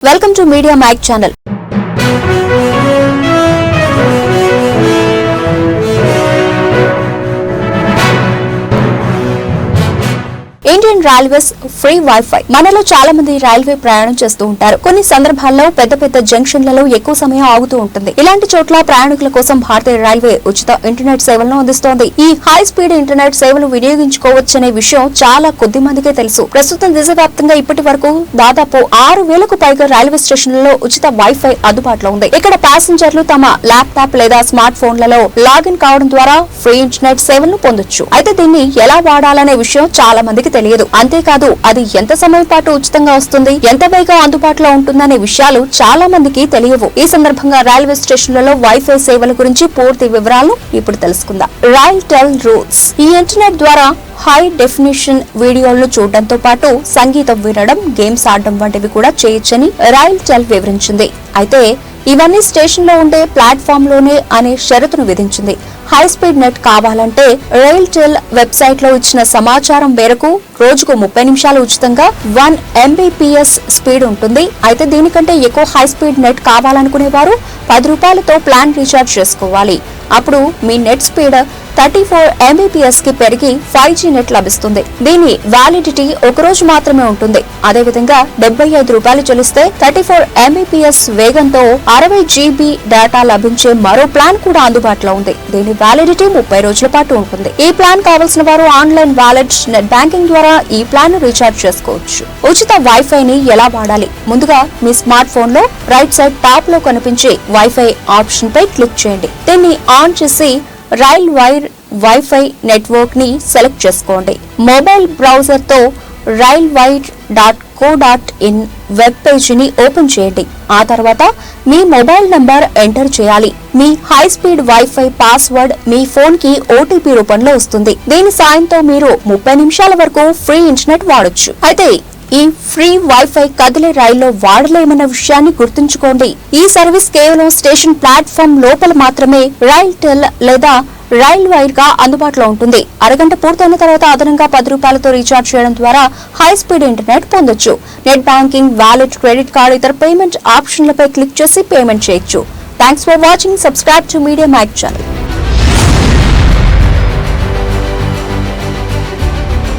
Welcome to Media Mag channel. Indian railways free wifi. మనలో చాలా మంది రైల్వే ప్రయాణం చేస్తూ ఉంటారు. కొన్ని సందర్భాల్లో పెద్ద పెద్ద జంక్షన్లలో ఎక్కువ సమయం ఆగుతూ ఉంటుంది. ఇలాంటి చోట్ల ప్రయాణికుల కోసం భారతీయ రైల్వే ఉచిత ఇంటర్నెట్ సేవలను అందిస్తోంది. ఈ హై స్పీడ్ ఇంటర్నెట్ సేవలు వినియోగించుకోవచ్చనే విషయం చాలా కొద్ది మందికే తెలుసు. ప్రస్తుతం దేశవ్యాప్తంగా ఇప్పటి వరకు దాదాపు 6,000కు పైగా రైల్వే స్టేషన్లలో ఉచిత వైఫై అందుబాటులో ఉంది. ఇక్కడ ప్యాసింజర్లు తమ ల్యాప్టాప్ లేదా స్మార్ట్ ఫోన్లలో లాగిన్ కావడం ద్వారా ఫ్రీ ఇంటర్నెట్ సేవలను పొందొచ్చు. అయితే దీన్ని ఎలా వాడాలనే విషయం చాలా మందికి తెలియదు. అంతేకాదు అది ఎంత సమయం పాటు ఉచితంగా వస్తుంది, ఎంత వేగం అందుబాటులో ఉంటుందనే విషయాలు చాలా మందికి తెలియవు. ఈ సందర్భంగా రైల్వే స్టేషన్లలో వైఫై సేవల గురించి పూర్తి వివరాలను ఇప్పుడు తెలుసుకుందాం. Rail tell rules. ఈ ఇంటర్నెట్ ద్వారా హై డెఫినిషన్ వీడియోలను చూడడంతో పాటు సంగీతం వినడం, గేమ్స్ ఆడడం వంటివి కూడా చేయొచ్చని రైల్ టెల్ వివరించింది. అయితే ఇవన్నీ స్టేషన్ లో ఉండే ప్లాట్ఫామ్ లోనే అనే షరతును విధించింది. హై స్పీడ్ నెట్ కావాలంటే రైల్ టెల్ వెబ్సైట్ లో ఇచ్చిన సమాచారం మేరకు రోజుకు 30 నిమిషాలు ఉచితంగా 1 Mbps స్పీడ్ ఉంటుంది. అయితే దీనికంటే ఎక్కువ హై స్పీడ్ నెట్ కావాలనుకునే వారు ₹10తో ప్లాన్ రీఛార్జ్ చేసుకోవాలి. అప్పుడు మీ నెట్ స్పీడ్ 34 Mbps కి పెరిగి 5G నెట్ లభిస్తుంది. దీని వ్యాలిడిటీ ఒక రోజు మాత్రమే ఉంటుంది. అదేవిధంగా ₹75 చెల్లిస్తే 34 Mbps వేగంతో 60 GB డేటా లభించే మరో ప్లాన్ కూడా అందుబాటులో ఉంది. దీని వ్యాలిడిటీ 30 రోజుల పాటు ఉంటుంది. ఈ ప్లాన్ కావలసిన వారు ఆన్లైన్ వాలెట్, నెట్ బ్యాంకింగ్ ద్వారా ఈ ప్లాన్ రీఛార్జ్ చేసుకోవచ్చు. ఉచిత వైఫై ని ఎలా వాడాలి? ముందుగా మీ స్మార్ట్ ఫోన్ లో రైట్ సైడ్ టాప్ లో కనిపించే వైఫై ఆప్షన్ పై క్లిక్ చేయండి. దీన్ని ఆన్ చేసి రైల్ వైర్ వైఫై నెట్వర్క్ ని సెలెక్ట్ చేసుకోండి. మొబైల్ బ్రౌజర్ తో railwire.co.in వెబ్ పేజీని ఓపెన్ చేయండి. ఆ తర్వాత మీ మొబైల్ నంబర్ ఎంటర్ చేయాలి. మీ హై స్పీడ్ వైఫై పాస్వర్డ్ మీ ఫోన్ కి OTP రూపంలో వస్తుంది. దీని సాయంతో మీరు 30 నిమిషాల వరకు ఫ్రీ ఇంటర్నెట్ వాడొచ్చు. అయితే ఈ ఫ్రీ వైఫై కదిలే రైల్లో వాడలేమన్న విషయాన్ని గుర్తుంచుకోండి. ఈ సర్వీస్ కేవలం స్టేషన్ ప్లాట్ఫామ్ లోపల మాత్రమే రైల్ టెల్ లేదా రైల్ వైర్ గా అందుబాటులో ఉంటుంది. అరగంట పూర్తయిన తర్వాత అదనంగా ₹10తో రీఛార్జ్ చేయడం ద్వారా హై స్పీడ్ ఇంటర్నెట్ పొందొచ్చు. Net banking, wallet, credit card, ఇతర పేమెంట్ ఆప్షన్లపై క్లిక్ చేసి పేమెంట్ చేయొచ్చు. Thanks for watching. Subscribe to media mag channel.